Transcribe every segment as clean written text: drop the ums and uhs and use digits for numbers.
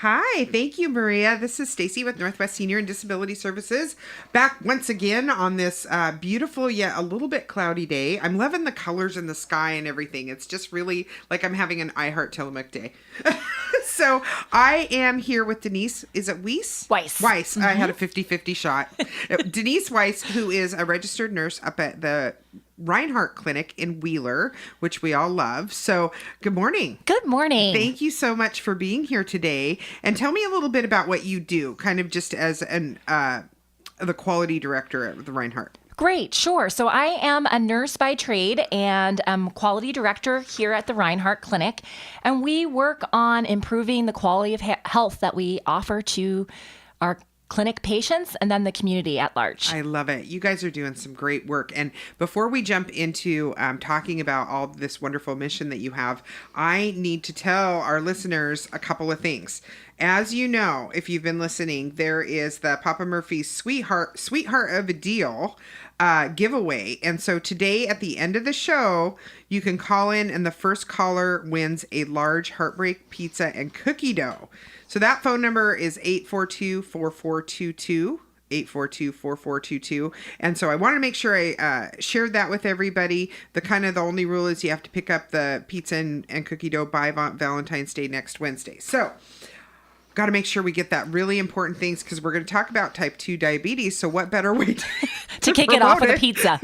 Hi, thank you, Maria. This is Stacie with Northwest Senior and Disability Services, back once again on this beautiful yet a little bit cloudy day. I'm loving the colors in the sky and everything. It's just really like I'm having an Tillamook day. So I am here with Denise. Is it Weiss? Weiss. Weiss. I had a 50-50 shot. Denise Weiss, who is a registered nurse up at the Rinehart Clinic in Wheeler, which we all love. So good morning. Good morning. Thank you so much for being here today. And tell me a little bit about what you do, kind of just as the quality director at the Rinehart. Great, sure. So I am a nurse by trade and I'm quality director here at the Rinehart Clinic. And we work on improving the quality of health that we offer to our clinic patients and then the community at large. I love it. You guys are doing some great work. And before we jump into talking about all this wonderful mission that you have, I need to tell our listeners a couple of things. As you know, if you've been listening, there is the Papa Murphy's Sweetheart of a Deal giveaway. And so today at the end of the show, you can call in and the first caller wins a large Heartbreak pizza and cookie dough. So that phone number is 842-4422, 842-4422. And so I want to make sure I shared that with everybody. The only rule is you have to pick up the pizza and cookie dough by Valentine's Day next Wednesday. So got to make sure we get that really important things because we're going to talk about type 2 diabetes. So what better way to kick it off with a pizza.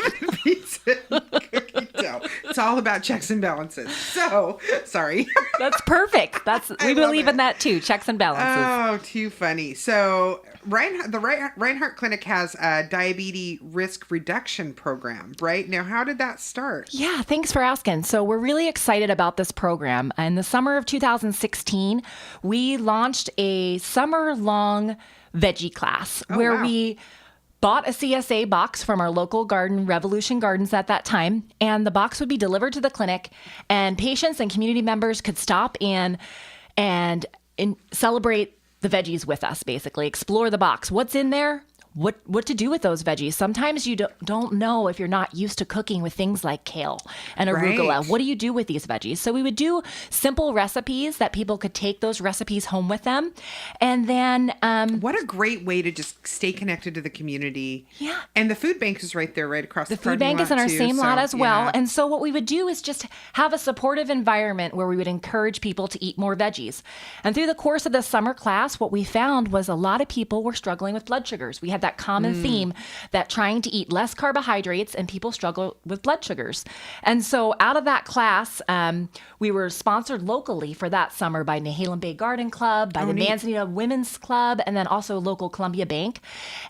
It's all about checks and balances. So, sorry. That's perfect. We believe in that too. Checks and balances. Oh, too funny. So, the Rinehart Clinic has a diabetes risk reduction program, right? Now, how did that start? Yeah, thanks for asking. So we're really excited about this program. In the summer of 2016, we launched a summer-long veggie class where we bought a CSA box from our local garden, Revolution Gardens at that time, and the box would be delivered to the clinic, and patients and community members could stop in and celebrate the veggies with us, basically. Explore the box. What's in there? What to do with those veggies. Sometimes you don't know if you're not used to cooking with things like kale and arugula. Right. What do you do with these veggies? So we would do simple recipes that people could take those recipes home with them. And then... what a great way to just stay connected to the community. Yeah. And the food bank is right there, right across the food bank is in our same lot as well. And so what we would do is just have a supportive environment where we would encourage people to eat more veggies. And through the course of the summer class, what we found was a lot of people were struggling with blood sugars. We had that common theme that trying to eat less carbohydrates and people struggle with blood sugars. And so out of that class, we were sponsored locally for that summer by Nehalem Bay Garden Club, by the Manzanita Women's Club, and then also local Columbia Bank.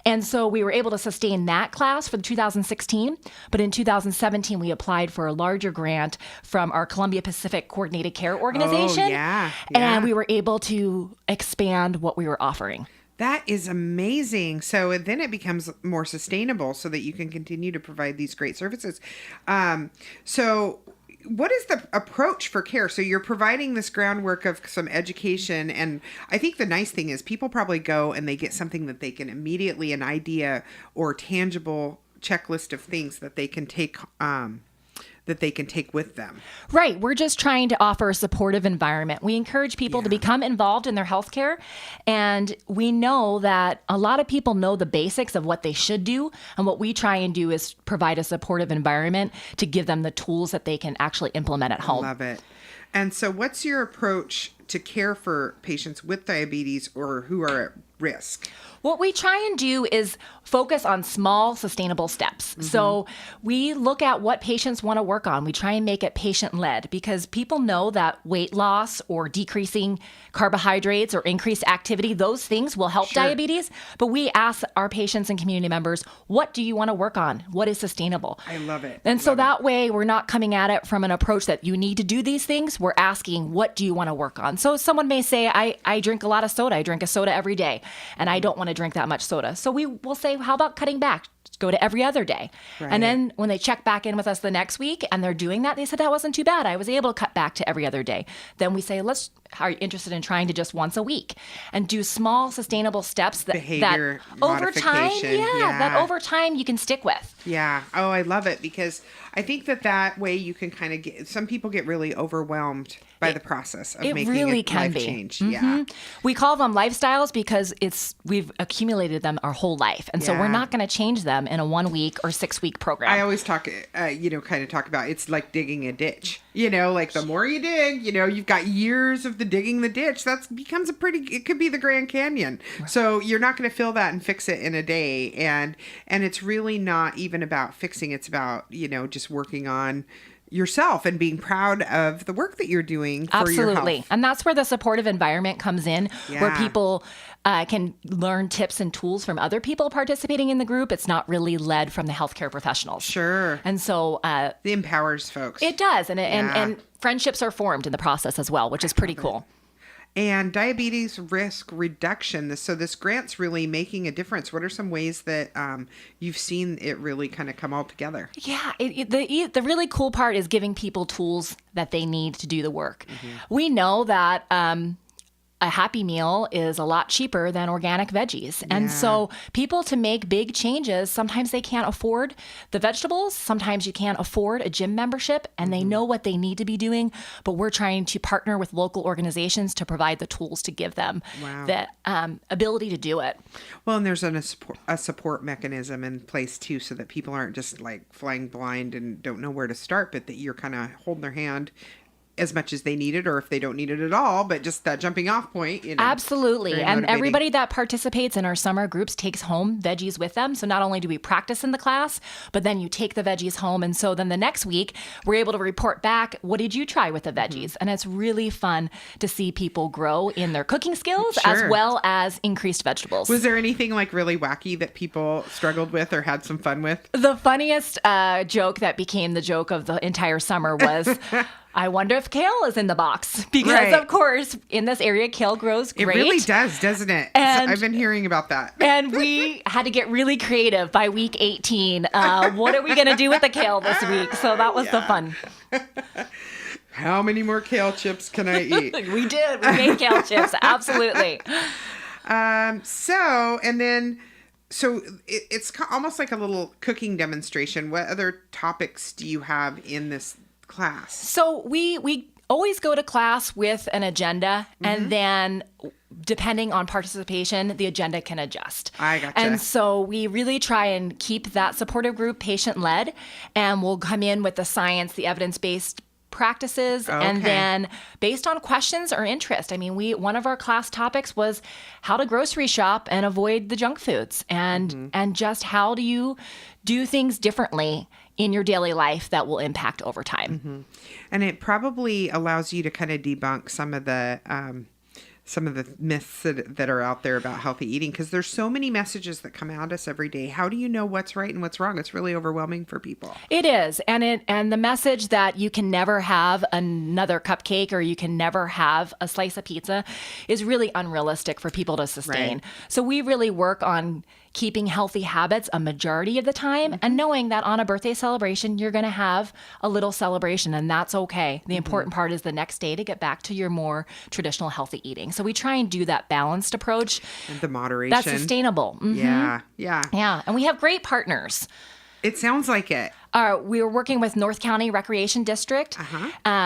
And so we were able to sustain that class for 2016. But in 2017, we applied for a larger grant from our Columbia Pacific Coordinated Care Organization. Oh, yeah. And we were able to expand what we were offering. That is amazing. So then it becomes more sustainable so that you can continue to provide these great services. So what is the approach for care? So you're providing this groundwork of some education. And I think the nice thing is people probably go and they get something that they can immediately, an idea or tangible checklist of things that they can take with them. Right. We're just trying to offer a supportive environment. We encourage people to become involved in their healthcare. And we know that a lot of people know the basics of what they should do. And what we try and do is provide a supportive environment to give them the tools that they can actually implement at home. I love it. And so what's your approach to care for patients with diabetes or who are at risk? What we try and do is focus on small, sustainable steps. Mm-hmm. So we look at what patients want to work on. We try and make it patient-led because people know that weight loss or decreasing carbohydrates or increased activity, those things will help diabetes. But we ask our patients and community members, what do you want to work on? What is sustainable? I love it. And so that way we're not coming at it from an approach that you need to do these things. We're asking, what do you want to work on? So someone may say, I drink a lot of soda. I drink a soda every day, and I don't want to drink that much soda. So we will say, how about cutting back? Go to every other day. Right. And then when they check back in with us the next week and they're doing that, they said, that wasn't too bad. I was able to cut back to every other day. Then we say, are you interested in trying to just once a week and do small sustainable steps that over time, that over time you can stick with. Yeah. Oh, I love it because I think that way you can kind of get, some people get really overwhelmed by the process of making really a life change. Yeah. We call them lifestyles because we've accumulated them our whole life. And so we're not going to change them in a 1 week or 6 week program. I always talk, kind of talk about, it's like digging a ditch, like the more you dig, you've got years of the digging the ditch. Becomes it could be the Grand Canyon. Right. So you're not going to fill that and fix it in a day. And it's really not even about fixing. It's about, just working on yourself and being proud of the work that you're doing for your health. And that's where the supportive environment comes in, where people can learn tips and tools from other people participating in the group. It's not really led from the healthcare professionals. Sure. And so it empowers folks. It does. And friendships are formed in the process as well, which is pretty cool. And diabetes risk reduction. So this grant's really making a difference. What are some ways that you've seen it really kind of come all together? Yeah, the really cool part is giving people tools that they need to do the work. Mm-hmm. We know that a Happy Meal is a lot cheaper than organic veggies. And so people, to make big changes, sometimes they can't afford the vegetables. Sometimes you can't afford a gym membership, and they know what they need to be doing. But we're trying to partner with local organizations to provide the tools to give them the ability to do it. Well, and there's a support mechanism in place too, so that people aren't just like flying blind and don't know where to start, but that you're kind of holding their hand as much as they need it, or if they don't need it at all, but just that jumping off point. Absolutely. And everybody that participates in our summer groups takes home veggies with them. So not only do we practice in the class, but then you take the veggies home. And so then the next week, we're able to report back, what did you try with the veggies? And it's really fun to see people grow in their cooking skills as well as increased vegetables. Was there anything like really wacky that people struggled with or had some fun with? The funniest joke that became the joke of the entire summer was, I wonder if kale is in the box, because of course in this area kale grows great. It really does, doesn't it? And I've been hearing about that. And we had to get really creative by week 18. What are we going to do with the kale this week? So that was the fun. How many more kale chips can I eat? We did. We made kale chips. Absolutely. So it's almost like a little cooking demonstration. What other topics do you have in this class? So we always go to class with an agenda, and then depending on participation, the agenda can adjust. I gotcha. And so we really try and keep that supportive group patient-led, and we'll come in with the science, the evidence-based practices, and then based on questions or interest. I mean, one of our class topics was how to grocery shop and avoid the junk foods, and just how do you do things differently in your daily life that will impact over time. Mm-hmm. And it probably allows you to kind of debunk some of the myths that are out there about healthy eating, because there's so many messages that come at us every day. How do you know what's right and what's wrong? It's really overwhelming for people. It is. And the message that you can never have another cupcake or you can never have a slice of pizza is really unrealistic for people to sustain. Right. So we really work on keeping healthy habits a majority of the time, and knowing that on a birthday celebration, you're going to have a little celebration, and that's okay. The important part is the next day to get back to your more traditional healthy eating. So we try and do that balanced approach. And the moderation. That's sustainable. Yeah. And we have great partners. It sounds like it. We were working with North County Recreation District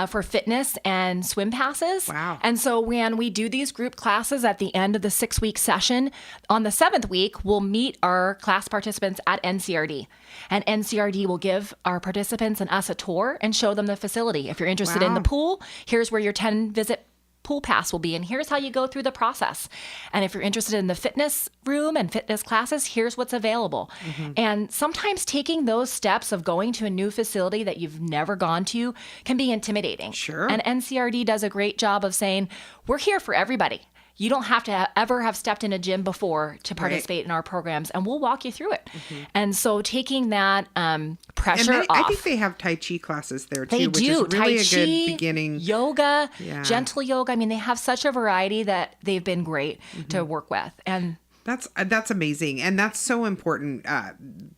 for fitness and swim passes. Wow. And so when we do these group classes at the end of the 6-week session, on the 7th week, we'll meet our class participants at NCRD. And NCRD will give our participants and us a tour and show them the facility. If you're interested in the pool, here's where your 10-visit pool pass will be, and here's how you go through the process. And if you're interested in the fitness room and fitness classes, here's what's available. And sometimes taking those steps of going to a new facility that you've never gone to can be intimidating. Sure. And NCRD does a great job of saying, we're here for everybody. You don't have to ever have stepped in a gym before to participate in our programs, and we'll walk you through it. And so taking that pressure off. I think they have Tai Chi classes there too, which do. is really Tai a Chi, good beginning. Yoga, gentle yoga. I mean, they have such a variety that they've been great to work with. And that's amazing. And that's so important.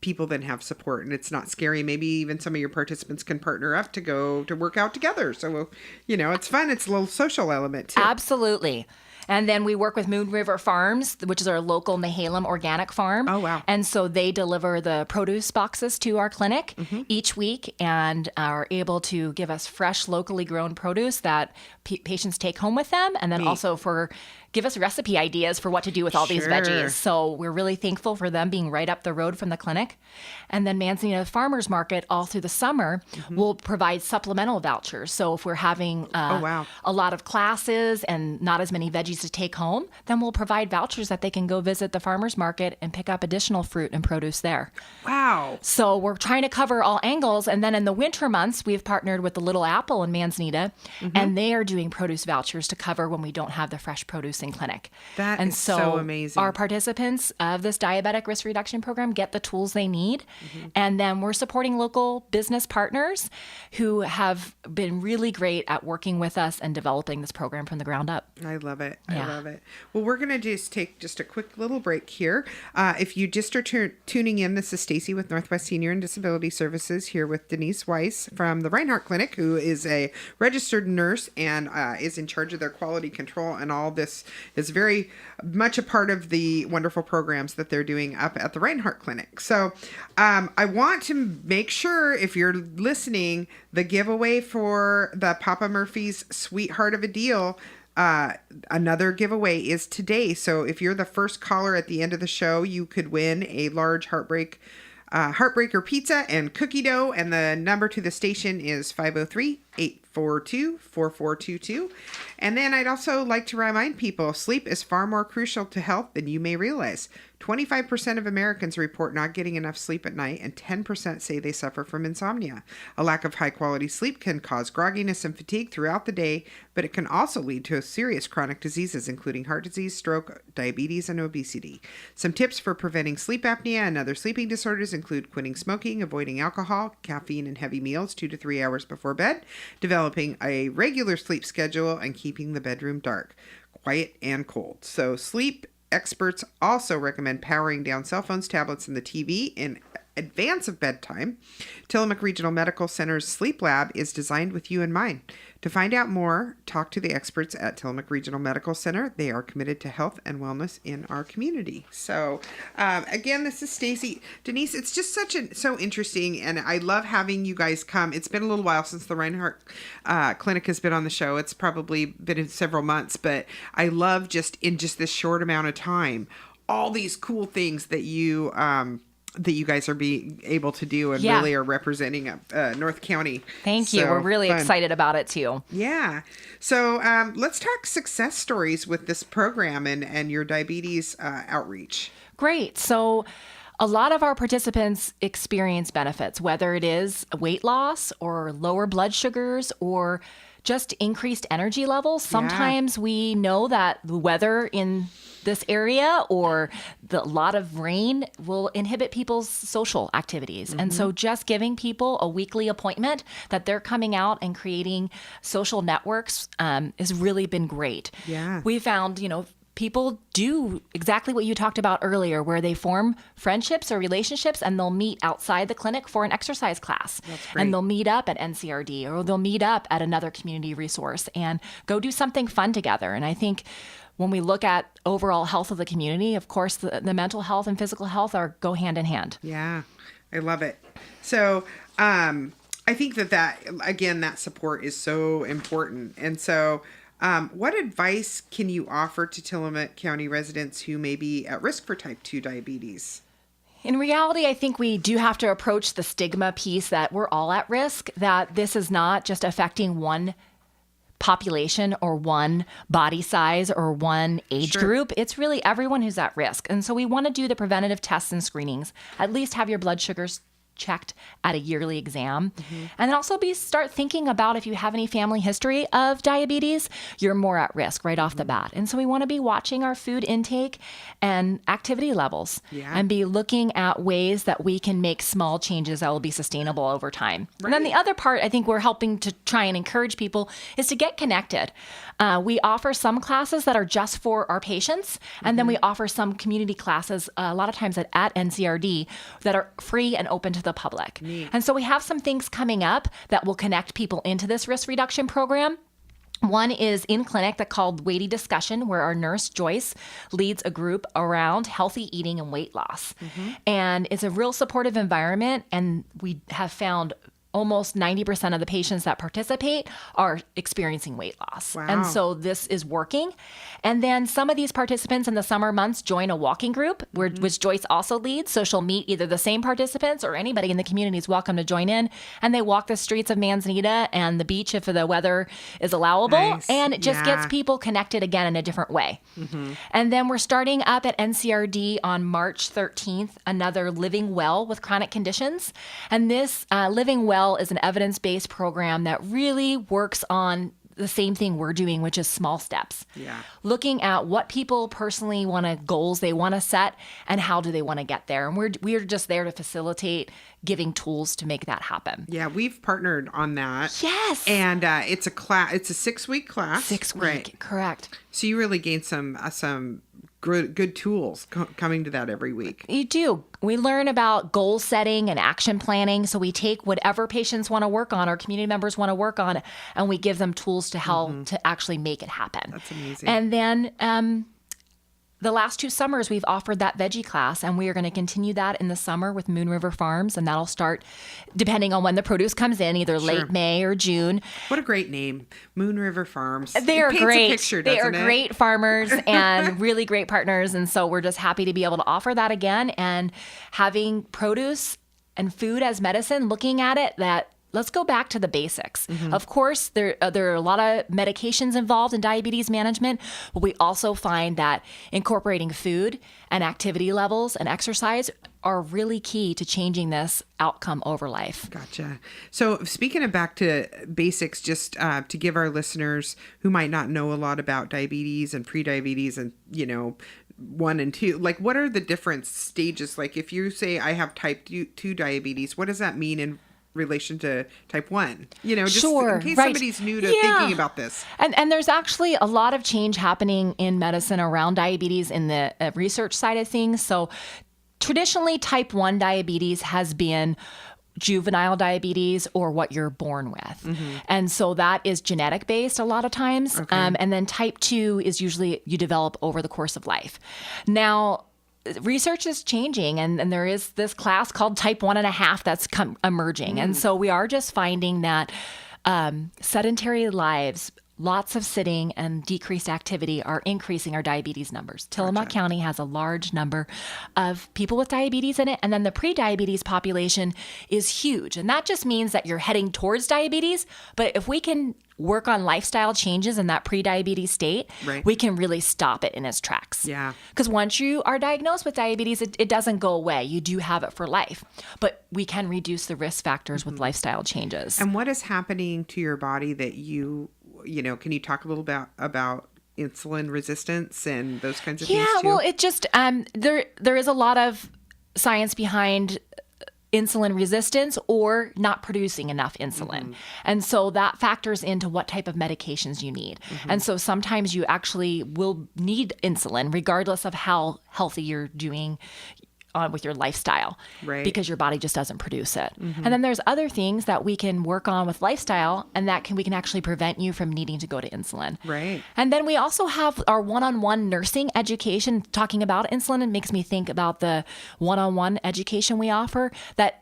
People then have support, and it's not scary. Maybe even some of your participants can partner up to go to work out together. So, it's fun. It's a little social element too. Absolutely. And then we work with Moon River Farms, which is our local Nehalem organic farm. Oh, wow. And so they deliver the produce boxes to our clinic each week and are able to give us fresh, locally grown produce that patients take home with them. And then also give us recipe ideas for what to do with all these veggies. So we're really thankful for them being right up the road from the clinic. And then Manzanita Farmers Market all through the summer will provide supplemental vouchers. So if we're having a lot of classes and not as many veggies to take home, then we'll provide vouchers that they can go visit the farmers market and pick up additional fruit and produce there. Wow. So we're trying to cover all angles. And then in the winter months, we've partnered with the Little Apple in Manzanita, and they are doing produce vouchers to cover when we don't have the fresh produce in clinic. That is so amazing. Our participants of this diabetic risk reduction program get the tools they need. And then we're supporting local business partners who have been really great at working with us and developing this program from the ground up. I love it. I love it. Well, we're going to take a quick little break here. If you just are tuning in, this is Stacie with Northwest Senior and Disability Services here with Denise Weiss from the Rinehart Clinic, who is a registered nurse and is in charge of their quality control, and all this is very much a part of the wonderful programs that they're doing up at the Rinehart Clinic. So I want to make sure, if you're listening, the giveaway for the Papa Murphy's Sweetheart of a Deal, another giveaway is today. So if you're the first caller at the end of the show, you could win a large Heartbreaker pizza and cookie dough. And the number to the station is 503-842-4422. And then I'd also like to remind people, sleep is far more crucial to health than you may realize. 25% of Americans report not getting enough sleep at night, and 10% say they suffer from insomnia. A lack of high-quality sleep can cause grogginess and fatigue throughout the day, but it can also lead to serious chronic diseases, including heart disease, stroke, diabetes, and obesity. Some tips for preventing sleep apnea and other sleeping disorders include quitting smoking, avoiding alcohol, caffeine, and heavy meals 2 to 3 hours before bed, developing a regular sleep schedule, and keeping the bedroom dark, quiet, and cold. So sleep experts also recommend powering down cell phones, tablets, and the TV in advance of bedtime. Tillamook Regional Medical Center's Sleep Lab is designed with you in mind. To find out more, talk to the experts at Tillamook Regional Medical Center. They are committed to health and wellness in our community. So, again, this is Stacie. Denise, it's just so interesting, and I love having you guys come. It's been a little while since the Rinehart Clinic has been on the show. It's probably been in several months, but I love in just this short amount of time, all these cool things that you guys are being able to do and really are representing North County. Thank you. We're really excited about it too. Yeah. So let's talk success stories with this program and your diabetes outreach. Great. So a lot of our participants experience benefits, whether it is weight loss or lower blood sugars or just increased energy levels. Sometimes we know that the weather in this area or the lot of rain will inhibit people's social activities. And so just giving people a weekly appointment that they're coming out and creating social networks has really been great. Yeah. We found, people do exactly what you talked about earlier, where they form friendships or relationships and they'll meet outside the clinic for an exercise class. That's great. And they'll meet up at NCRD or they'll meet up at another community resource and go do something fun together. And I think when we look at overall health of the community, of course, the mental health and physical health go hand in hand. Yeah, I love it. So I think that support is so important. And so what advice can you offer to Tillamook County residents who may be at risk for type 2 diabetes? In reality, I think we do have to approach the stigma piece that we're all at risk, that this is not just affecting one population or one body size or one age group. It's really everyone who's at risk. And so we want to do the preventative tests and screenings, at least have your blood sugars checked at a yearly exam. And then also start thinking about if you have any family history of diabetes, you're more at risk right off the bat. And so we want to be watching our food intake and activity levels and be looking at ways that we can make small changes that will be sustainable over time. Right. And then the other part I think we're helping to try and encourage people is to get connected. We offer some classes that are just for our patients, and then we offer some community classes a lot of times at NCRD that are free and open to the public. Neat. And so we have some things coming up that will connect people into this risk reduction program. One is in clinic that called Weighty Discussion, where our nurse Joyce leads a group around healthy eating and weight loss. And it's a real supportive environment. And we have found almost 90% of the patients that participate are experiencing weight loss. Wow. And so this is working. And then some of these participants in the summer months join a walking group, which Joyce also leads. So she'll meet either the same participants or anybody in the community is welcome to join in. And they walk the streets of Manzanita and the beach if the weather is allowable. Nice. And it just Yeah. gets people connected again in a different way. And then we're starting up at NCRD on March 13th, another Living Well with chronic conditions. And this Living Well is an evidence-based program that really works on the same thing we're doing, which is small steps. Yeah. Looking at what people personally goals they want to set and how do they want to get there. And we're just there to facilitate giving tools to make that happen. Yeah, we've partnered on that. Yes. And it's a class. It's a 6-week class. 6 week, Right. correct. So you really gain some good tools coming to that every week. You do. We learn about goal setting and action planning. So we take whatever patients want to work on or community members want to work on, and we give them tools to help to actually make it happen. That's amazing. And then the last 2 summers, we've offered that veggie class, and we are going to continue that in the summer with Moon River Farms, and that'll start depending on when the produce comes in, either late May or June. What a great name, Moon River Farms. They are It paints great. A picture, they are doesn't it? great farmers and really great partners, and so we're just happy to be able to offer that again. And having produce and food as medicine, looking at it that. Let's go back to the basics. Of course, there are a lot of medications involved in diabetes management, but we also find that incorporating food and activity levels and exercise are really key to changing this outcome over life. Gotcha. So speaking of back to basics, just to give our listeners who might not know a lot about diabetes and prediabetes and, 1 and 2, like what are the different stages? Like if you say I have type 2 diabetes, what does that mean in relation to type 1, just Sure, in case right. somebody's new to Yeah. thinking about this. And there's actually a lot of change happening in medicine around diabetes in the research side of things. So traditionally, type 1 diabetes has been juvenile diabetes or what you're born with. And so that is genetic based a lot of times. Okay. And then type 2 is usually you develop over the course of life. Now, research is changing, and there is this class called type 1.5 that's emerging. And so we are just finding that sedentary lives, lots of sitting and decreased activity are increasing our diabetes numbers. Tillamook County has a large number of people with diabetes in it. And then the pre-diabetes population is huge. And that just means that you're heading towards diabetes. But if we can work on lifestyle changes in that pre-diabetes state, Right. we can really stop it in its tracks. Yeah. Because once you are diagnosed with diabetes, it doesn't go away. You do have it for life. But we can reduce the risk factors with lifestyle changes. And what is happening to your body that can you talk a little about insulin resistance and those kinds of things too? Well, it just there is a lot of science behind insulin resistance or not producing enough insulin. And so that factors into what type of medications you need. And so sometimes you actually will need insulin regardless of how healthy you're doing with your lifestyle, Right. because your body just doesn't produce it. And then there's other things that we can work on with lifestyle, and we can actually prevent you from needing to go to insulin. Right. And then we also have our one-on-one nursing education. Talking about insulin, it makes me think about the one-on-one education we offer, that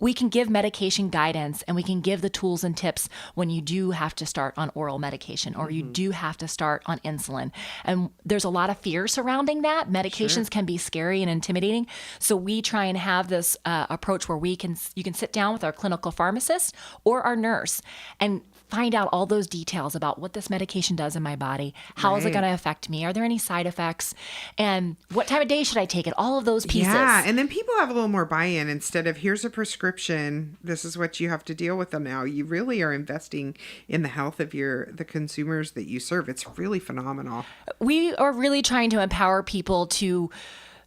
we can give medication guidance and we can give the tools and tips when you do have to start on oral medication or you do have to start on insulin. And there's a lot of fear surrounding that. Medications can be scary and intimidating. So we try and have this approach where you can sit down with our clinical pharmacist or our nurse and find out all those details about what this medication does in my body. How is it Right. going to affect me? Are there any side effects? And what time of day should I take it? All of those pieces. Yeah, and then people have a little more buy-in instead of here's a prescription. This is what you have to deal with them now. You really are investing in the health of the consumers that you serve. It's really phenomenal. We are really trying to empower people to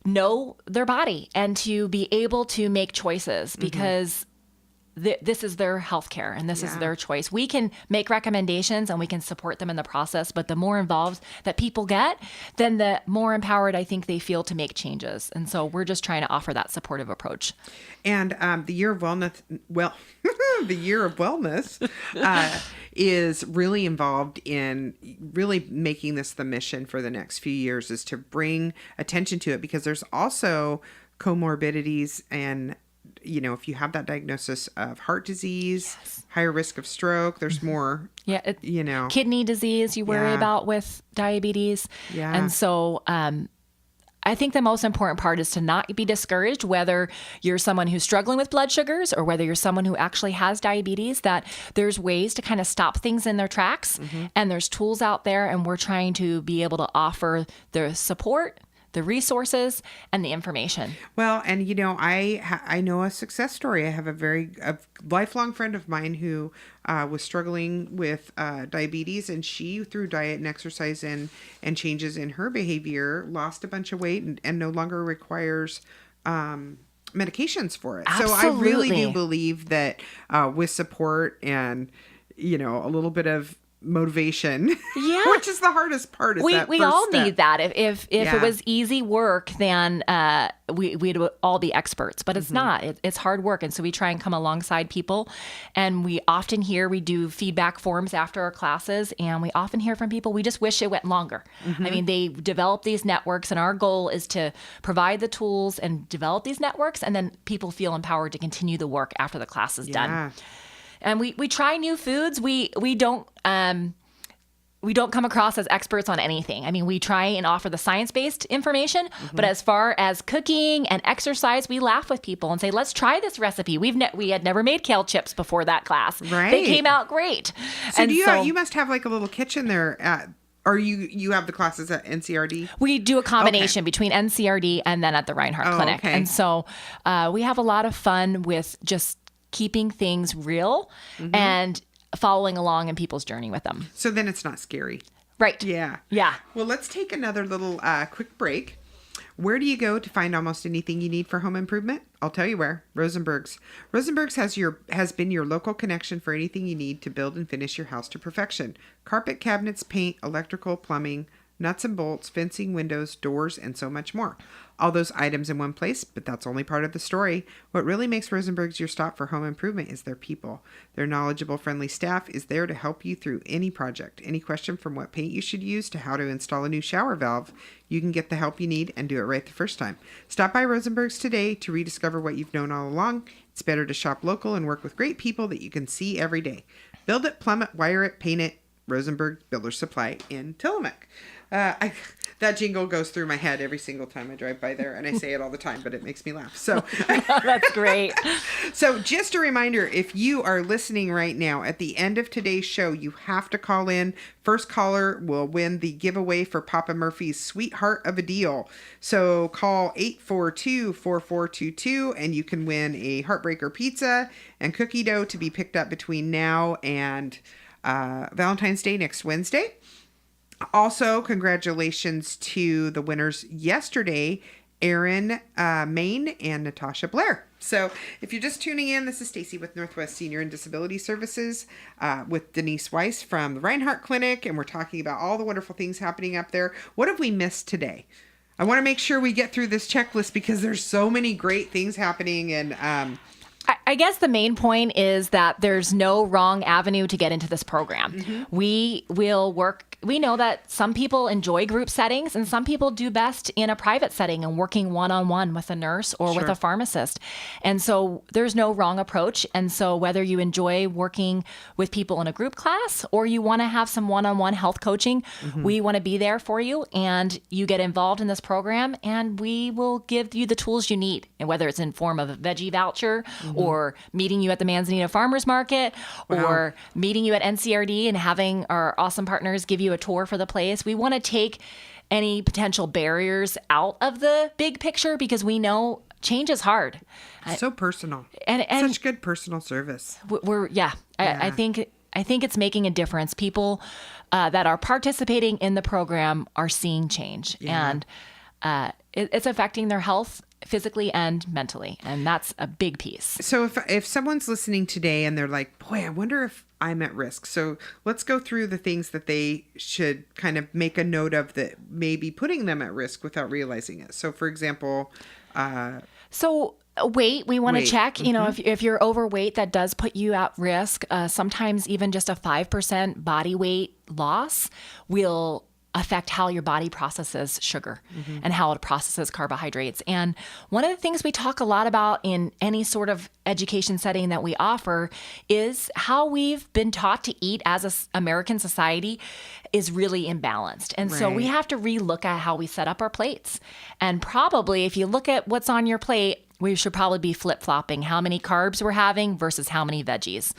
know their body and to be able to make choices because this is their healthcare and this is their choice. We can make recommendations and we can support them in the process, but the more involved that people get, then the more empowered I think they feel to make changes. And so we're just trying to offer that supportive approach. And the year of wellness, the year of wellness, is really involved in really making this the mission for the next few years, is to bring attention to it, because there's also comorbidities and, you know, if you have that diagnosis of heart disease, higher risk of stroke, there's more, you know, kidney disease you worry about with diabetes. Yeah. And so, I think the most important part is to not be discouraged, whether you're someone who's struggling with blood sugars or whether you're someone who actually has diabetes, that there's ways to kind of stop things in their tracks. And there's tools out there, and we're trying to be able to offer the support, the resources, and the information. Well, and you know, I know a success story. I have a lifelong friend of mine who was struggling with diabetes, and she, through diet and exercise and changes in her behavior, lost a bunch of weight and no longer requires medications for it. Absolutely. So I really do believe that with support and, you know, a little bit of motivation, which is the hardest part, is we all step. need that. If it was easy work, then we'd all be experts, but it's not. It's hard work, and so we try and come alongside people. And we often we do feedback forms after our classes, and we often hear from people, we just wish it went longer. I mean, they develop these networks, and our goal is to provide the tools and develop these networks, and then people feel empowered to continue the work after the class is done. And we try new foods. We don't come across as experts on anything. I mean, we try and offer the science-based information, but as far as cooking and exercise, we laugh with people and say, let's try this recipe. We had never made kale chips before that class. Right. They came out great. So you must have like a little kitchen there or you have the classes at NCRD? We do a combination between NCRD and then at the Rinehart Clinic. Okay. And so we have a lot of fun with just keeping things real and following along in people's journey with them. So then it's not scary. Right. Yeah. Yeah. Well, let's take another little quick break. Where do you go to find almost anything you need for home improvement? I'll tell you where. Rosenberg's. Rosenberg's has been your local connection for anything you need to build and finish your house to perfection. Carpet, cabinets, paint, electrical, plumbing, nuts and bolts, fencing, windows, doors, and so much more. All those items in one place, but that's only part of the story. What really makes Rosenberg's your stop for home improvement is their people. Their knowledgeable, friendly staff is there to help you through any project. Any question from what paint you should use to how to install a new shower valve, you can get the help you need and do it right the first time. Stop by Rosenberg's today to rediscover what you've known all along. It's better to shop local and work with great people that you can see every day. Build it, plumb it, wire it, paint it. Rosenberg Builder Supply in Tillamook. That jingle goes through my head every single time I drive by there, and I say it all the time, but it makes me laugh. So that's great. So just a reminder, if you are listening right now, at the end of today's show, you have to call in. First caller will win the giveaway for Papa Murphy's Sweetheart of a Deal. So call 842-4422, and you can win a Heartbreaker pizza and cookie dough to be picked up between now and Valentine's Day next Wednesday. Also, congratulations to the winners yesterday, Erin Main and Natasha Blair. So if you're just tuning in, this is Stacie with Northwest Senior and Disability Services with Denise Weiss from the Rinehart Clinic, and we're talking about all the wonderful things happening up there. What have we missed today? I want to make sure we get through this checklist because there's so many great things happening, and I guess the main point is that there's no wrong avenue to get into this program. We will work. We know that some people enjoy group settings and some people do best in a private setting and working one-on-one with a nurse or with a pharmacist. And so there's no wrong approach. And so whether you enjoy working with people in a group class or you want to have some one-on-one health coaching, we want to be there for you, and you get involved in this program and we will give you the tools you need. And whether it's in form of a veggie voucher or meeting you at the Manzanita Farmers Market or meeting you at NCRD and having our awesome partners give you a tour for the place. We want to take any potential barriers out of the big picture because we know change is hard. So personal. And such good personal service. I think it's making a difference. People that are participating in the program are seeing change, and it's affecting their health physically and mentally, and that's a big piece. So if someone's listening today and they're like, boy, I wonder if I'm at risk. So let's go through the things that they should kind of make a note of that may be putting them at risk without realizing it. So for example, So Weight, we want to Weight. check. You know, if you're overweight, that does put you at risk. Sometimes even just a 5% body weight loss will affect how your body processes sugar and how it processes carbohydrates. And one of the things we talk a lot about in any sort of education setting that we offer is how we've been taught to eat as an American society is really imbalanced. And so we have to relook at how we set up our plates. And probably if you look at what's on your plate, we should probably be flip-flopping how many carbs we're having versus how many veggies.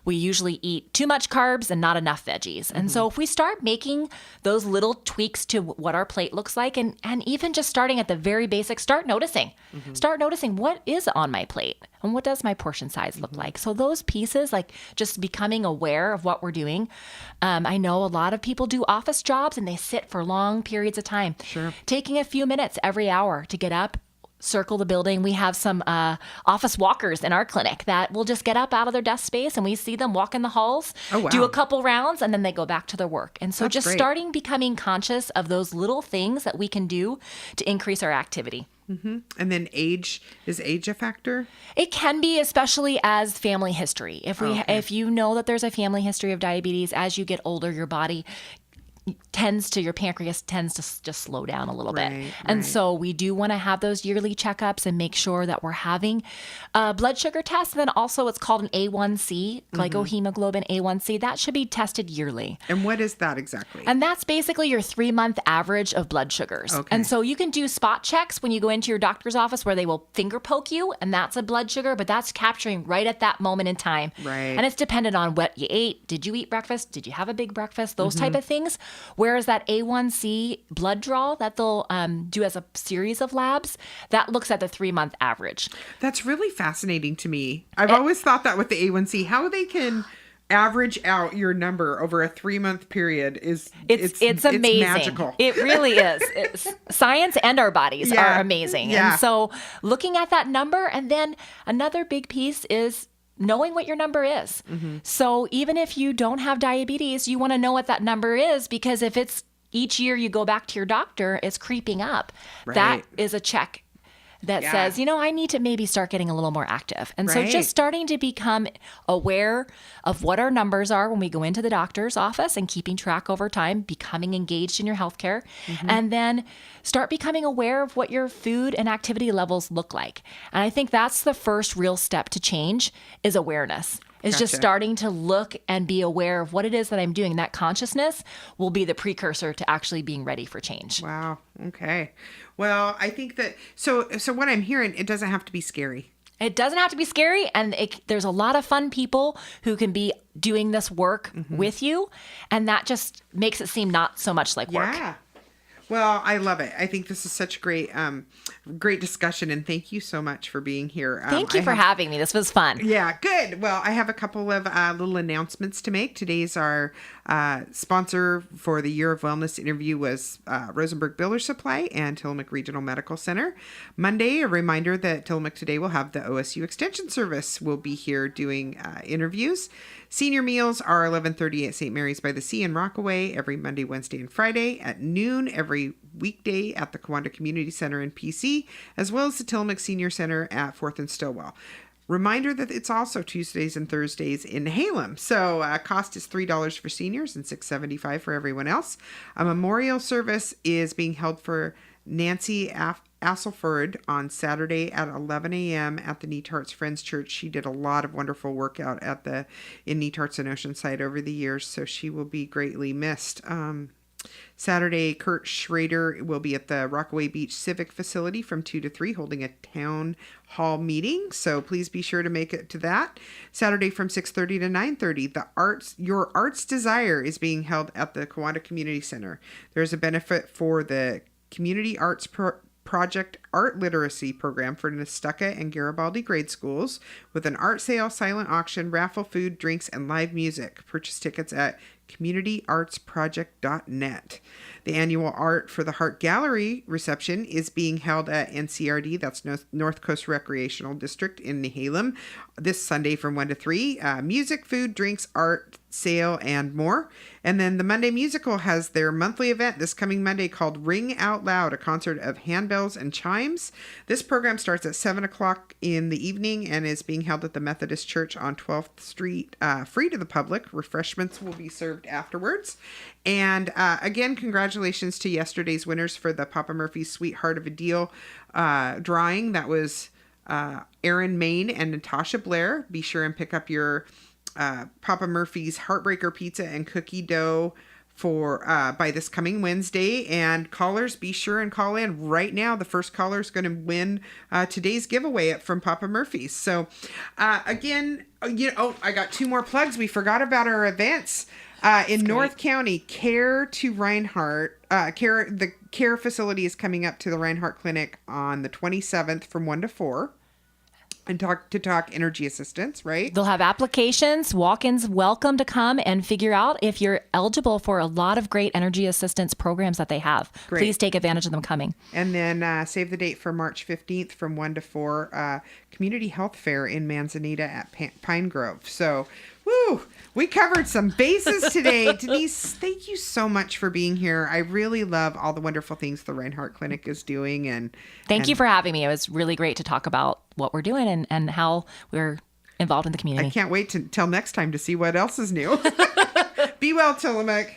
We usually eat too much carbs and not enough veggies. And so if we start making those little tweaks to what our plate looks like, and even just starting at the very basics, start noticing. Start noticing what is on my plate and what does my portion size look like. So those pieces, like just becoming aware of what we're doing. I know a lot of people do office jobs and they sit for long periods of time. Taking a few minutes every hour to get up, circle the building. We have some office walkers in our clinic that will just get up out of their desk space and we see them walk in the halls, do a couple rounds, and then they go back to their work. And so just starting becoming conscious of those little things that we can do to increase our activity. And then is age a factor? It can be, especially as family history. If you know that there's a family history of diabetes, as you get older, your body your pancreas tends to just slow down a little bit. And so we do want to have those yearly checkups and make sure that we're having blood sugar tests. And then also it's called an A1C, glycohemoglobin A1C. That should be tested yearly. And what is that exactly? And that's basically your 3-month average of blood sugars. And so you can do spot checks when you go into your doctor's office where they will finger poke you, and that's a blood sugar, but that's capturing right at that moment in time. And it's dependent on what you ate. Did you eat breakfast? Did you have a big breakfast? Those type of things. Whereas that A1C blood draw that they'll do as a series of labs, that looks at the 3-month average. That's really fascinating to me. I've always thought that with the A1C, how they can average out your number over a 3-month period is it's amazing. It's magical. It really is. Science and our bodies are amazing. And so looking at that number, and then another big piece is knowing what your number is. So even if you don't have diabetes, you want to know what that number is, because if it's each year you go back to your doctor, it's creeping up. That is a check that says, I need to maybe start getting a little more active. And so just starting to become aware of what our numbers are when we go into the doctor's office and keeping track over time, becoming engaged in your healthcare, and then start becoming aware of what your food and activity levels look like. And I think that's the first real step to change is awareness. Is just starting to look and be aware of what it is that I'm doing. That consciousness will be the precursor to actually being ready for change. Wow. Okay. Well, I think that, so what I'm hearing, it doesn't have to be scary. It doesn't have to be scary. And there's a lot of fun people who can be doing this work with you. And that just makes it seem not so much like work. Yeah. Well, I love it. I think this is such great discussion, and thank you so much for being here. Thank you for having me. This was fun. Yeah, good. Well, I have a couple of little announcements to make. Today's our sponsor for the Year of Wellness interview was Rosenberg Builder Supply and Tillamook Regional Medical Center. Monday, a reminder that Tillamook Today will have the OSU Extension Service will be here doing interviews. Senior meals are 11:30 at St. Mary's by the Sea in Rockaway every Monday, Wednesday, and Friday, at noon every weekday at the Kiwanda Community Center in PC, as well as the Tillamook Senior Center at 4th and Stillwell. Reminder that it's also Tuesdays and Thursdays in Halem. So cost is $3 for seniors and $6.75 for everyone else. A memorial service is being held for Nancy Asselford on Saturday at 11 a.m. at the Neathart's Friends Church. She did a lot of wonderful work out in Neathart's and Oceanside over the years, so she will be greatly missed. Saturday, Kurt Schrader will be at the Rockaway Beach Civic Facility from 2 to 3 holding a town hall meeting, so please be sure to make it to that. Saturday from 6:30 to 9:30, Your Arts Desire is being held at the Kiwanda Community Center. There's a benefit for the Community Arts Project Art Literacy Program for Nestucca and Garibaldi grade schools with an art sale, silent auction, raffle, food, drinks, and live music. Purchase tickets at communityartsproject.net. The annual Art for the Heart Gallery reception is being held at NCRD, that's North Coast Recreational District in Nehalem, this Sunday from 1 to 3. Music, food, drinks, art, sale, and more. And then the Monday Musical has their monthly event this coming Monday called Ring Out Loud, a concert of handbells and chimes. This program starts at 7 o'clock in the evening and is being held at the Methodist Church on 12th Street, free to the public. Refreshments will be served afterwards. And again, congratulations to yesterday's winners for the Papa Murphy's Sweetheart of a Deal drawing. That was Erin Main and Natasha Blair. Be sure and pick up your Papa Murphy's Heartbreaker Pizza and Cookie Dough for by this coming Wednesday. And callers, be sure and call in right now. The first caller is going to win today's giveaway from Papa Murphy's. So again, I got 2 more plugs. We forgot about our events. In North County, Care to Rinehart, the care facility is coming up to the Rinehart Clinic on the 27th from 1 to 4. And talk energy assistance, right? They'll have applications, walk-ins welcome to come and figure out if you're eligible for a lot of great energy assistance programs that they have. Great. Please take advantage of them coming. And then save the date for March 15th from 1 to 4, Community Health Fair in Manzanita at Pine Grove. So, woo, we covered some bases today. Denise, thank you so much for being here. I really love all the wonderful things the Rinehart Clinic is doing. And thank you for having me. It was really great to talk about what we're doing and how we're involved in the community. I can't wait till next time to see what else is new. Be well, Tillamook.